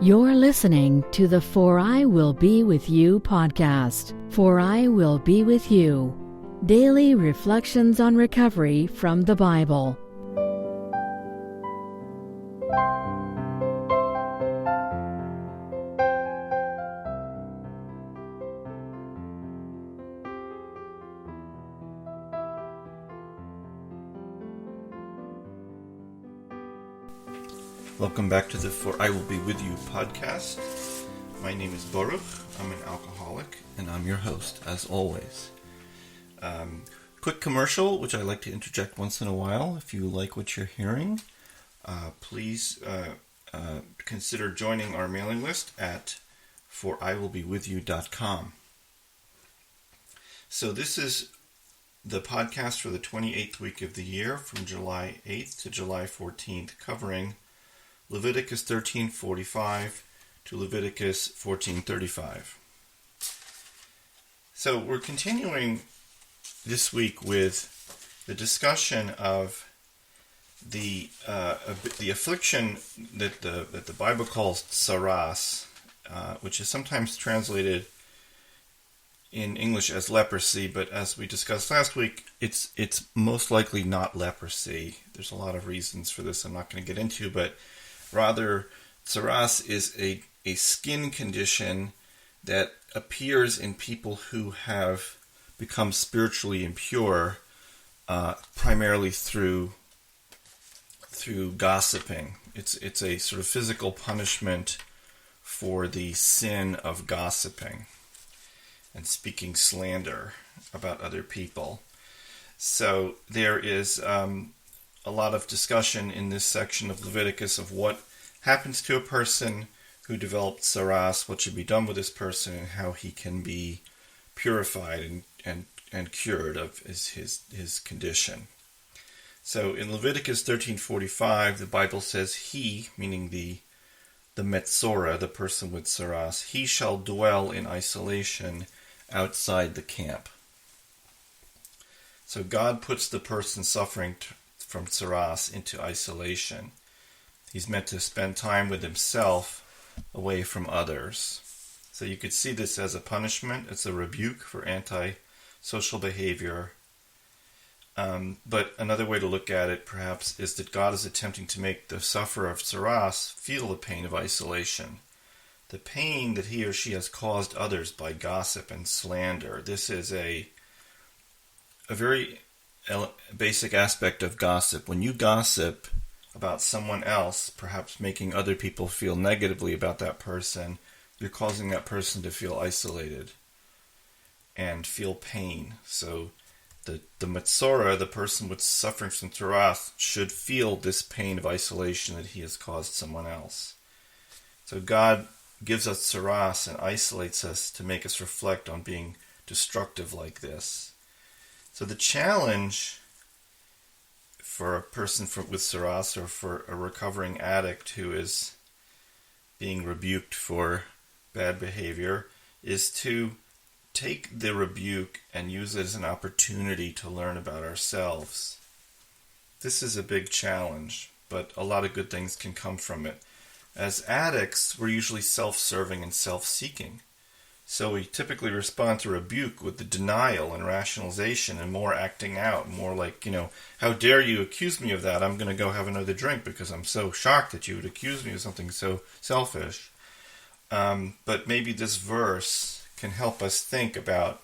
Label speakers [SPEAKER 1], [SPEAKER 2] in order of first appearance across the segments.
[SPEAKER 1] You're listening to the For I Will Be With You podcast. For I Will Be With You. Daily reflections on recovery from the Bible.
[SPEAKER 2] Welcome back to the For I Will Be With You podcast. My name is Boruch. I'm an alcoholic, and I'm your host, as always. Quick commercial, which I like to interject once in a while. If you like what you're hearing, please consider joining our mailing list at foriwillbewithyou.com. So this is the podcast for the 28th week of the year, from July 8th to July 14th, covering Leviticus 13:45 to Leviticus 14:35. So we're continuing this week with the discussion of the affliction that the Bible calls tsaras, which is sometimes translated in English as leprosy, but as we discussed last week, it's most likely not leprosy. There's a lot of reasons for this I'm not going to get into, but rather, tsaras is a skin condition that appears in people who have become spiritually impure, primarily through gossiping. It's a sort of physical punishment for the sin of gossiping and speaking slander about other people. So there is a lot of discussion in this section of Leviticus of what happens to a person who developed tsaras, what should be done with this person, and how he can be purified and cured of his condition. So in Leviticus 13:45, the Bible says, he, meaning the metzora, the person with tsaras, he shall dwell in isolation outside the camp. So God puts the person suffering from tsaras into isolation. He's meant to spend time with himself, away from others. So you could see this as a punishment. It's a rebuke for anti-social behavior. But another way to look at it, perhaps, is that God is attempting to make the sufferer of tsaras feel the pain of isolation, the pain that he or she has caused others by gossip and slander. This is a very basic aspect of gossip. When you gossip about someone else, perhaps making other people feel negatively about that person, you're causing that person to feel isolated and feel pain. So the metzora, the person with suffering from tsaras, should feel this pain of isolation that he has caused someone else. So God gives us tsaras and isolates us to make us reflect on being destructive like this. So the challenge for a person with tsaras, or for a recovering addict who is being rebuked for bad behavior, is to take the rebuke and use it as an opportunity to learn about ourselves. This is a big challenge, but a lot of good things can come from it. As addicts, we're usually self-serving and self-seeking. So we typically respond to rebuke with the denial and rationalization and more acting out, more like, how dare you accuse me of that? I'm going to go have another drink because I'm so shocked that you would accuse me of something so selfish. But maybe this verse can help us think about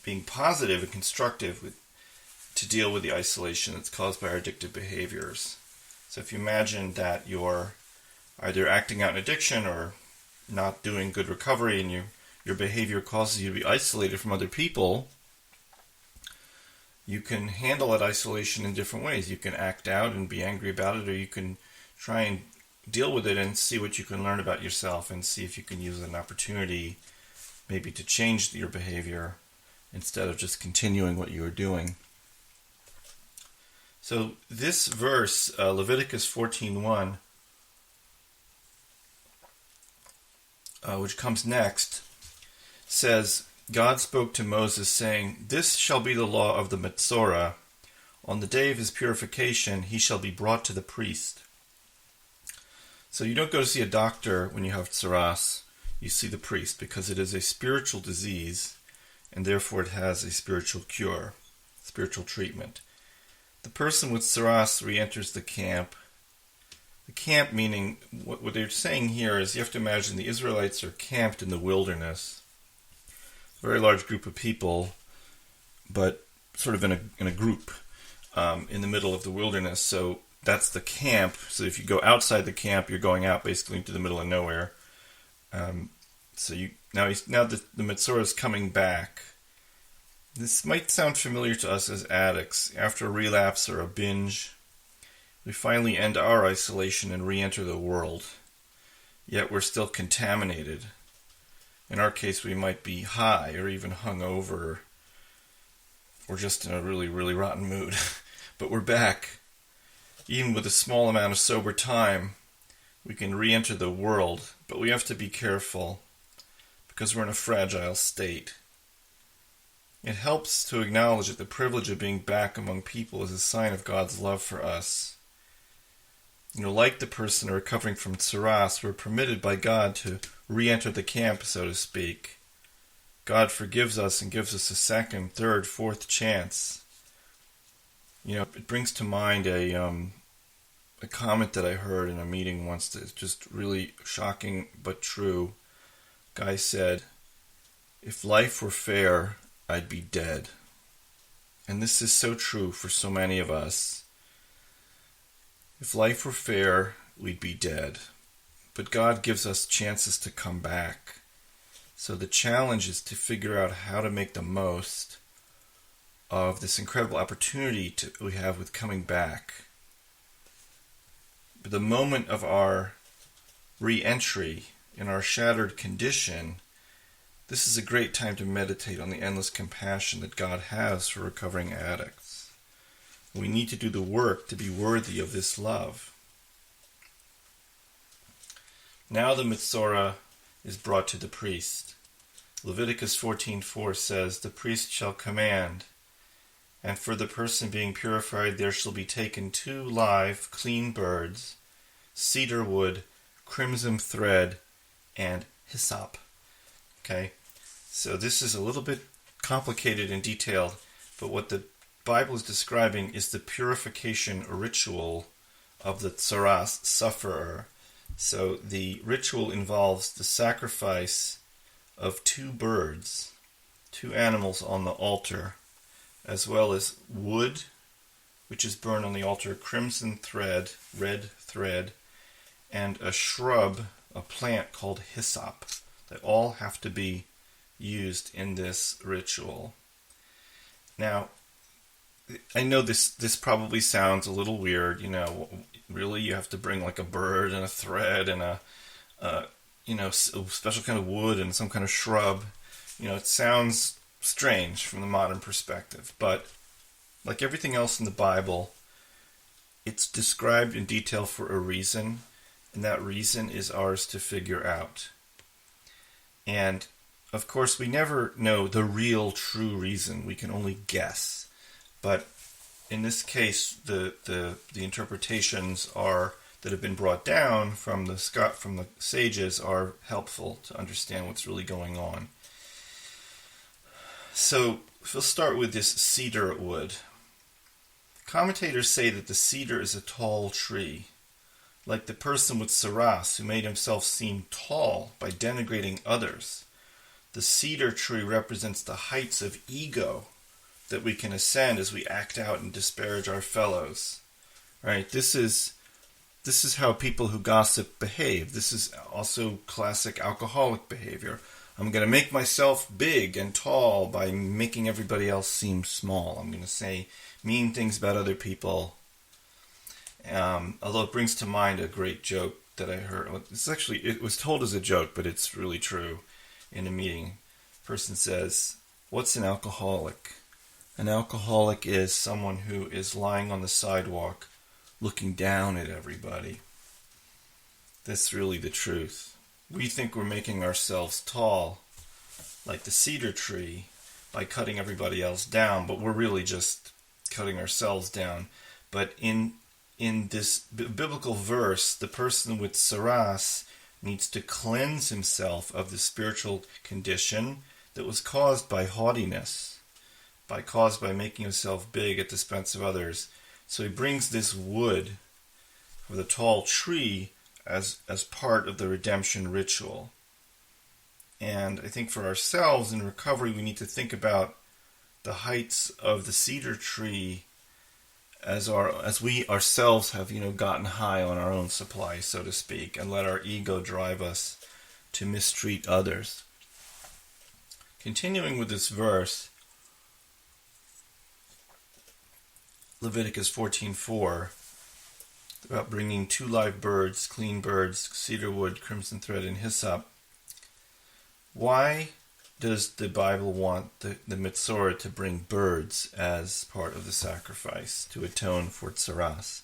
[SPEAKER 2] being positive and constructive to deal with the isolation that's caused by our addictive behaviors. So if you imagine that you're either acting out an addiction or not doing good recovery, and your behavior causes you to be isolated from other people, you can handle that isolation in different ways. You can act out and be angry about it, or you can try and deal with it and see what you can learn about yourself and see if you can use an opportunity maybe to change your behavior instead of just continuing what you were doing. So this verse, Leviticus 14:1, which comes next, says, God spoke to Moses, saying, this shall be the law of the metzora. On the day of his purification he shall be brought to the priest. So you don't go to see a doctor when you have tsaras. You see the priest, because it is a spiritual disease, and therefore it has a spiritual cure, spiritual treatment. The person with tsaras re-enters the camp. The camp meaning, what they're saying here is, you have to imagine the Israelites are camped in the wilderness. A very large group of people, but sort of in a group in the middle of the wilderness. So that's the camp. So if you go outside the camp, you're going out basically into the middle of nowhere. So now the Metzora is coming back. This might sound familiar to us as addicts. After a relapse or a binge, we finally end our isolation and re-enter the world. Yet we're still contaminated. In our case, we might be high or even hungover, or just in a really, really rotten mood. But we're back. Even with a small amount of sober time, we can re-enter the world, but we have to be careful because we're in a fragile state. It helps to acknowledge that the privilege of being back among people is a sign of God's love for us. Like the person recovering from tsaras, we're permitted by God to re-enter the camp, so to speak. God forgives us and gives us a second, third, fourth chance. It brings to mind a comment that I heard in a meeting once that's just really shocking but true. Guy said, "If life were fair, I'd be dead." And this is so true for so many of us. If life were fair, we'd be dead. But God gives us chances to come back. So the challenge is to figure out how to make the most of this incredible opportunity we have with coming back. But the moment of our re-entry in our shattered condition, this is a great time to meditate on the endless compassion that God has for recovering addicts. We need to do the work to be worthy of this love. Now the Metzora is brought to the priest. Leviticus 14:4 says, "The priest shall command, and for the person being purified there shall be taken 2 live, clean birds, cedar wood, crimson thread, and hyssop." Okay, so this is a little bit complicated and detailed, but what the Bible is describing is the purification ritual of the tsaras sufferer. So the ritual involves the sacrifice of 2 birds, 2 animals on the altar, as well as wood, which is burned on the altar, crimson thread, red thread, and a shrub, a plant called hyssop. They all have to be used in this ritual. Now, I know this probably sounds a little weird, really you have to bring like a bird and a thread and a special kind of wood and some kind of shrub. It sounds strange from the modern perspective, but like everything else in the Bible, it's described in detail for a reason, and that reason is ours to figure out. And of course, we never know the real, true reason. We can only guess. But in this case, the interpretations that have been brought down from the sages are helpful to understand what's really going on. So we'll start with this cedar wood. Commentators say that the cedar is a tall tree, like the person with tsaras who made himself seem tall by denigrating others. The cedar tree represents the heights of ego that we can ascend as we act out and disparage our fellows. Right? This is how people who gossip behave. This is also classic alcoholic behavior. I'm going to make myself big and tall by making everybody else seem small. I'm going to say mean things about other people. Although it brings to mind a great joke that I heard. It was told as a joke, but it's really true. In a meeting, a person says, "What's an alcoholic?" An alcoholic is someone who is lying on the sidewalk looking down at everybody. That's really the truth. We think we're making ourselves tall, like the cedar tree, by cutting everybody else down, but we're really just cutting ourselves down. But in in this biblical verse, the person with saras needs to cleanse himself of the spiritual condition that was caused by haughtiness, caused by making himself big at the expense of others. So he brings this wood for the tall tree as part of the redemption ritual. And I think for ourselves in recovery, we need to think about the heights of the cedar tree as we ourselves have, gotten high on our own supply, so to speak, and let our ego drive us to mistreat others. Continuing with this verse, Leviticus 14:4, about bringing 2 live birds, clean birds, cedar wood, crimson thread, and hyssop. Why does the Bible want the Mitzorah to bring birds as part of the sacrifice to atone for tsaras?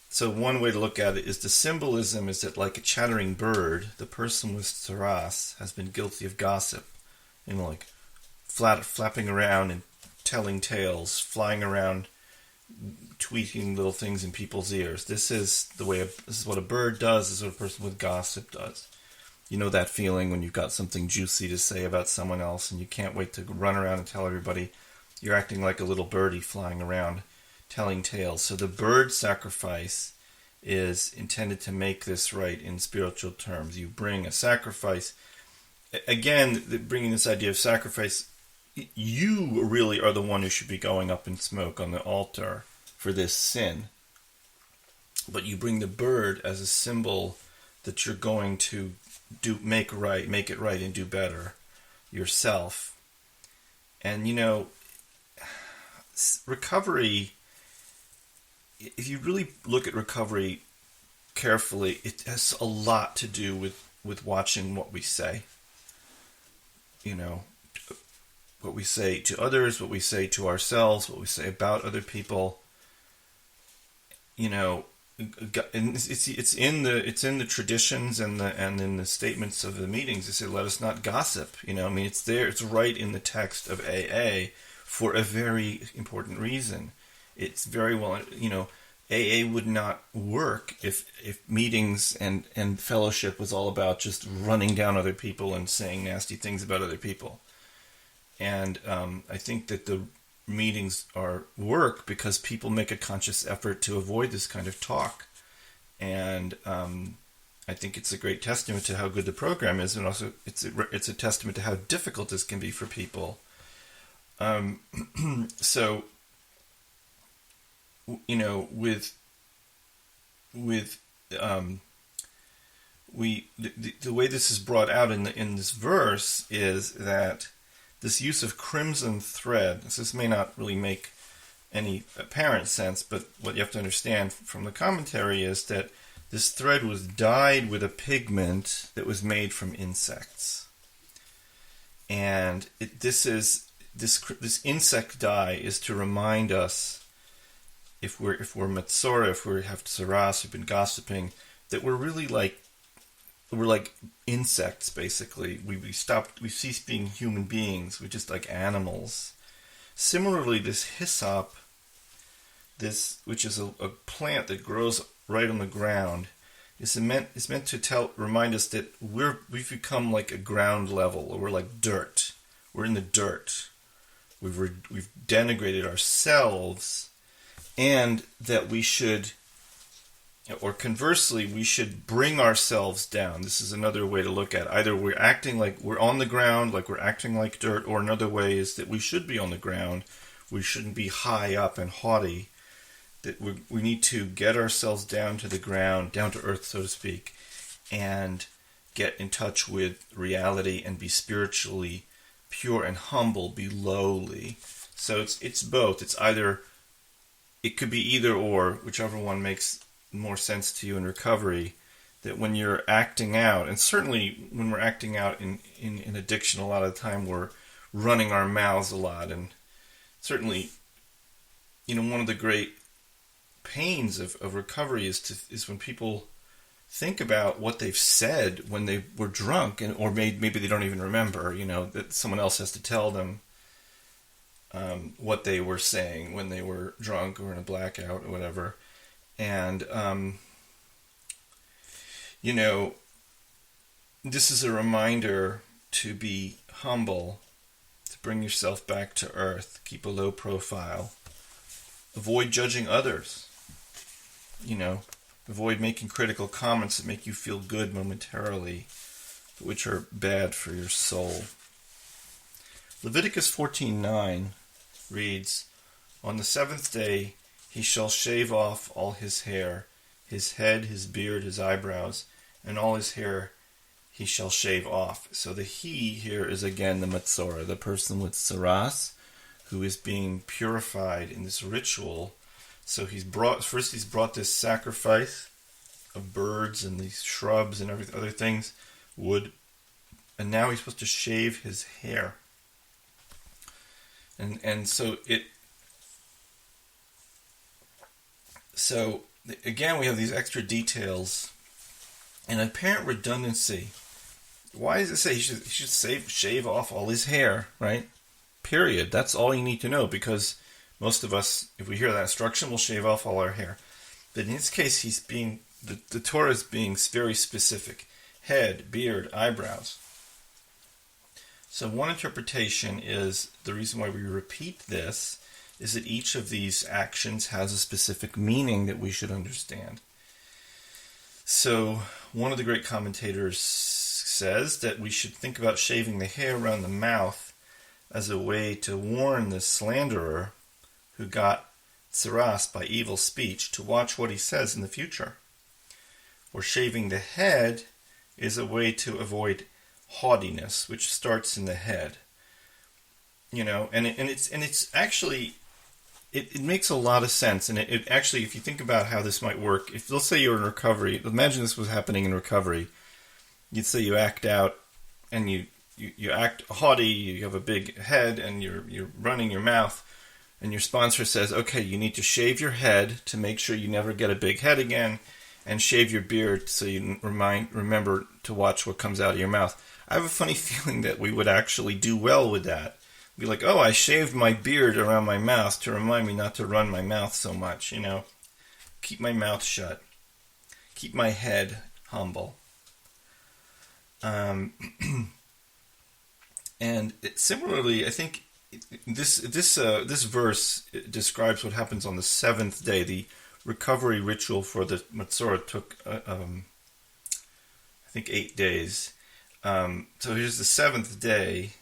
[SPEAKER 2] So one way to look at it is the symbolism is that like a chattering bird, the person with tsaras has been guilty of gossip, like flapping around and telling tales, flying around, tweeting little things in people's ears. This is what a bird does. This is what a person with gossip does. You know that feeling when you've got something juicy to say about someone else and you can't wait to run around and tell everybody. You're acting like a little birdie flying around telling tales. So the bird sacrifice is intended to make this right in spiritual terms. You bring a sacrifice. Again, bringing this idea of sacrifice, you really are the one who should be going up in smoke on the altar for this sin. But you bring the bird as a symbol that you're going to make it right and do better yourself. And recovery, if you really look at recovery carefully, it has a lot to do with watching what we say. What we say to others, what we say to ourselves, what we say about other people. And it's in the traditions and in the statements of the meetings. They say, "Let us not gossip." It's there. It's right in the text of AA for a very important reason. It's very well, AA would not work if meetings and fellowship was all about just running down other people and saying nasty things about other people. And I think that the meetings work because people make a conscious effort to avoid this kind of talk. And I think it's a great testament to how good the program is, and also it's a testament to how difficult this can be for people. So, the way this is brought out in this verse is that this use of crimson thread, this may not really make any apparent sense, but what you have to understand from the commentary is that this thread was dyed with a pigment that was made from insects. And this insect dye is to remind us, if we're Metzorah, if we have tsaras, we've been gossiping, that we're really like insects, basically. We cease being human beings. We're just like animals. Similarly, this hyssop, which is a plant that grows right on the ground, is meant to remind us that we've become like a ground level, or we're like dirt. We're in the dirt. We've denigrated ourselves, and that we should, or conversely, we should bring ourselves down. This is another way to look at it. Either we're acting like we're on the ground, like we're acting like dirt, or another way is that we should be on the ground. We shouldn't be high up and haughty. That we need to get ourselves down to the ground, down to earth, so to speak, and get in touch with reality and be spiritually pure and humble, be lowly. So it's both. It could be either or, whichever one makes more sense to you in recovery. That when you're acting out, and certainly when we're acting out in addiction, a lot of the time we're running our mouths a lot, and certainly, one of the great pains of recovery is when people think about what they've said when they were drunk, or maybe they don't even remember, that someone else has to tell them what they were saying when they were drunk or in a blackout or whatever. And, this is a reminder to be humble, to bring yourself back to earth, keep a low profile, avoid judging others, avoid making critical comments that make you feel good momentarily, which are bad for your soul. Leviticus 14:9 reads, "On the seventh day he shall shave off all his hair, his head, his beard, his eyebrows, and all his hair he shall shave off." So the he here is again the Matzorah, the person with saras, who is being purified in this ritual. So he's brought this sacrifice of birds and these shrubs and other things, wood, and now he's supposed to shave his hair. And so again we have these extra details and apparent redundancy. Why does it say he should shave off all his hair, right? Period. That's all you need to know, because most of us, if we hear that instruction, will shave off all our hair. But in this case, the Torah is being very specific. Head, beard, eyebrows. So one interpretation is the reason why we repeat this is that each of these actions has a specific meaning that we should understand. So one of the great commentators says that we should think about shaving the hair around the mouth as a way to warn the slanderer who got tsaras by evil speech to watch what he says in the future. Or shaving the head is a way to avoid haughtiness, which starts in the head. It's actually, it makes a lot of sense. And it actually, if you think about how this might work, if let's say you're in recovery, imagine this was happening in recovery. You'd say you act out and you act haughty, you have a big head and you're running your mouth, and your sponsor says, okay, you need to shave your head to make sure you never get a big head again, and shave your beard so you remember to watch what comes out of your mouth. I have a funny feeling that we would actually do well with that. Be like, oh, I shaved my beard around my mouth to remind me not to run my mouth so much, Keep my mouth shut. Keep my head humble. And similarly, I think this verse describes what happens on the seventh day. The recovery ritual for the Matzorah took, I think, 8 days. So here's the seventh day.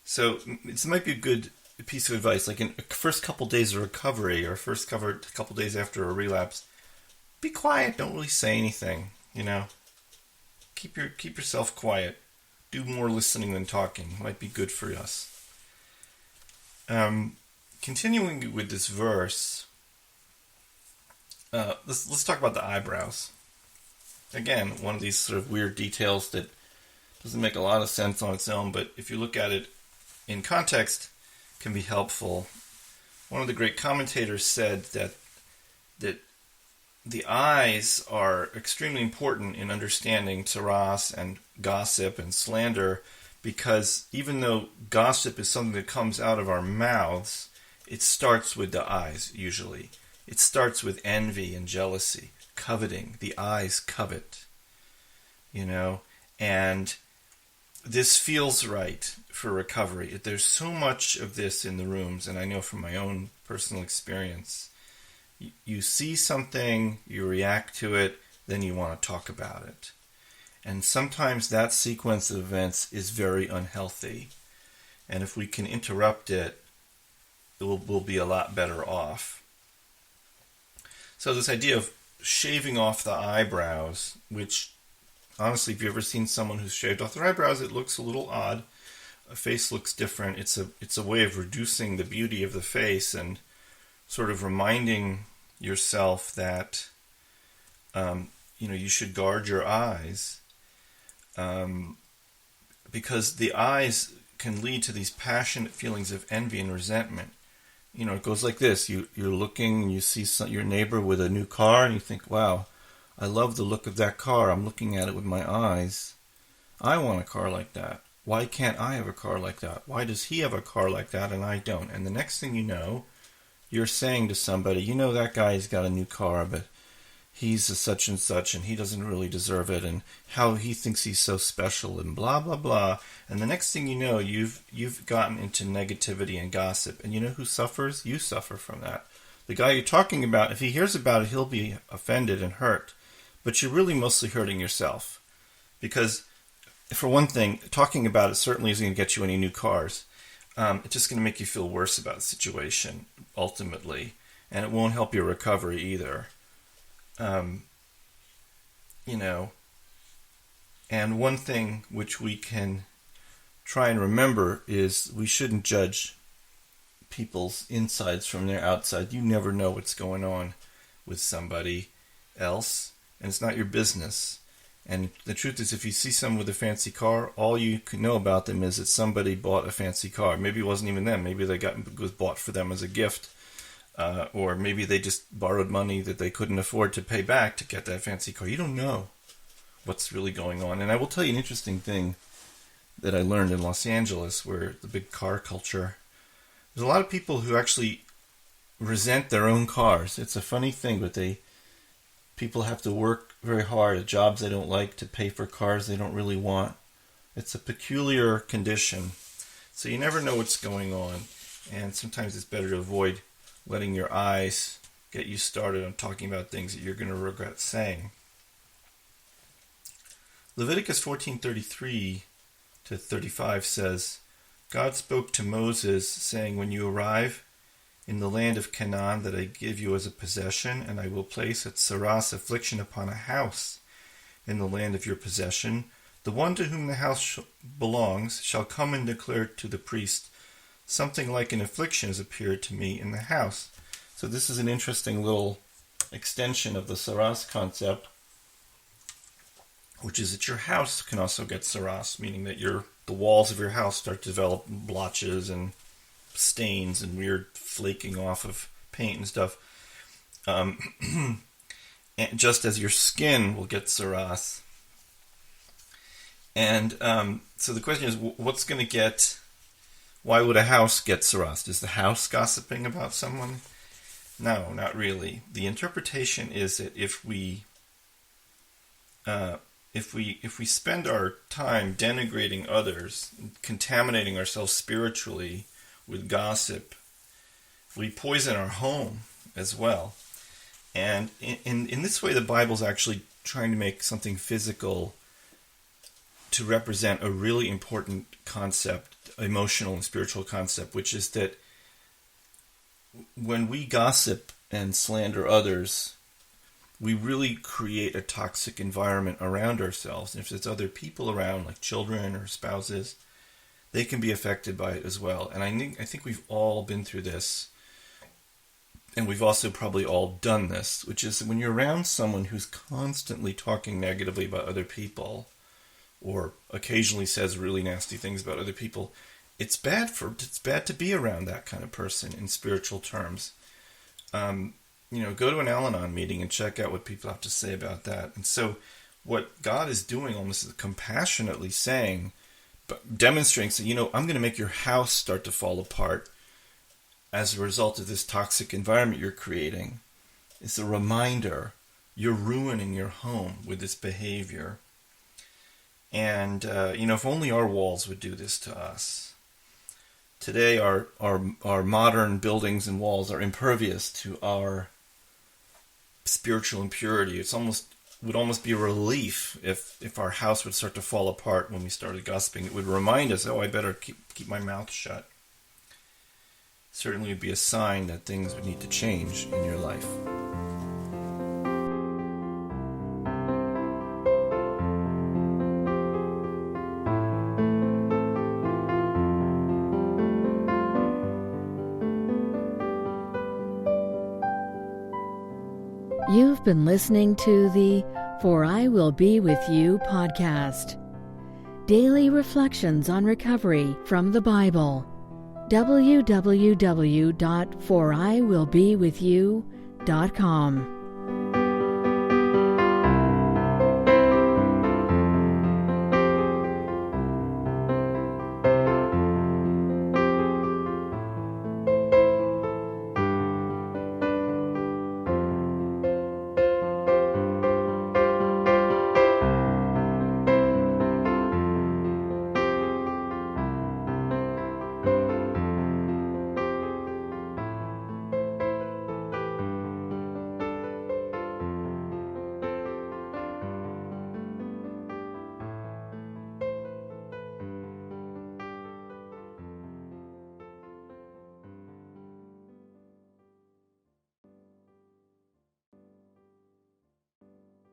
[SPEAKER 2] So this might be a good piece of advice. Like in the first couple days of recovery, or first couple days after a relapse, be quiet. Don't really say anything. Keep yourself quiet. Do more listening than talking. Might be good for us. Continuing with this verse, let's talk about the eyebrows. Again, one of these sort of weird details that doesn't make a lot of sense on its own, but if you look at it in context, can be helpful. One of the great commentators said that the eyes are extremely important in understanding tsaras and gossip and slander, because even though gossip is something that comes out of our mouths, it starts with the eyes, usually. It starts with envy and jealousy, coveting. The eyes covet, and this feels right for recovery. There's so much of this in the rooms, and I know from my own personal experience. You see something, you react to it, then you want to talk about it. And sometimes that sequence of events is very unhealthy. And if we can interrupt it, we'll be a lot better off. So this idea of shaving off the eyebrows, which honestly, if you've ever seen someone who's shaved off their eyebrows, it looks a little odd. A face looks different. It's a way of reducing the beauty of the face and sort of reminding yourself that you should guard your eyes, because the eyes can lead to these passionate feelings of envy and resentment. It goes like this. You're looking, and you see your neighbor with a new car, and you think, wow, I love the look of that car. I'm looking at it with my eyes. I want a car like that. Why can't I have a car like that? Why does he have a car like that and I don't? And the next thing you know, you're saying to somebody, you know, that guy's got a new car, but he's a such and such, and he doesn't really deserve it, and how he thinks he's so special, and blah, blah, blah. And the next thing you know, you've gotten into negativity and gossip. And you know who suffers? You suffer from that. The guy you're talking about, if he hears about it, he'll be offended and hurt. But you're really mostly hurting yourself. Because, for one thing, talking about it certainly isn't going to get you any new cars. It's just going to make you feel worse about the situation, ultimately. And it won't help your recovery either. You know, and one thing which we can try and remember is we shouldn't judge people's insides from their outside. You never know what's going on with somebody else, and it's not your business. And the truth is, if you see someone with a fancy car, all you can know about them is that somebody bought a fancy car. Maybe it wasn't even them. Maybe it was bought for them as a gift. Or maybe they just borrowed money that they couldn't afford to pay back to get that fancy car. You don't know what's really going on. And I will tell you an interesting thing that I learned in Los Angeles, where the big car culture, there's a lot of people who actually resent their own cars. It's a funny thing, but people have to work very hard at jobs they don't like to pay for cars they don't really want. It's a peculiar condition. So you never know what's going on. And sometimes it's better to avoid letting your eyes get you started on talking about things that you're going to regret saying. Leviticus 14:33 to 35 says, God spoke to Moses, saying, when you arrive in the land of Canaan that I give you as a possession, and I will place a tsaras affliction upon a house in the land of your possession, the one to whom the house belongs shall come and declare to the priest, something like an affliction has appeared to me in the house. So this is an interesting little extension of the tsaras concept, which is that your house can also get tsaras, meaning that the walls of your house start to develop blotches and stains and weird flaking off of paint and stuff. And just as your skin will get tsaras. And so the question is, why would a house get tsaras? Is the house gossiping about someone? No, not really. The interpretation is that if we spend our time denigrating others, contaminating ourselves spiritually with gossip, we poison our home as well. And in this way, the Bible's actually trying to make something physical to represent a really important concept, emotional and spiritual concept, which is that when we gossip and slander others, we really create a toxic environment around ourselves. And if there's other people around, like children or spouses, they can be affected by it as well. And I think we've all been through this. And we've also probably all done this, which is when you're around someone who's constantly talking negatively about other people, or occasionally says really nasty things about other people, it's bad to be around that kind of person in spiritual terms. Go to an Al-Anon meeting and check out what people have to say about that. And so what God is doing almost is compassionately saying, but demonstrating, I'm going to make your house start to fall apart as a result of this toxic environment you're creating. It's a reminder you're ruining your home with this behavior. And, if only our walls would do this to us. Today, our modern buildings and walls are impervious to our spiritual impurity. Would almost be a relief if our house would start to fall apart when we started gossiping. It would remind us, I better keep my mouth shut. Certainly would be a sign that things would need to change in your life.
[SPEAKER 1] You've been listening to the For I Will Be With You podcast. Daily reflections on recovery from the Bible. www.foriwillbewithyou.com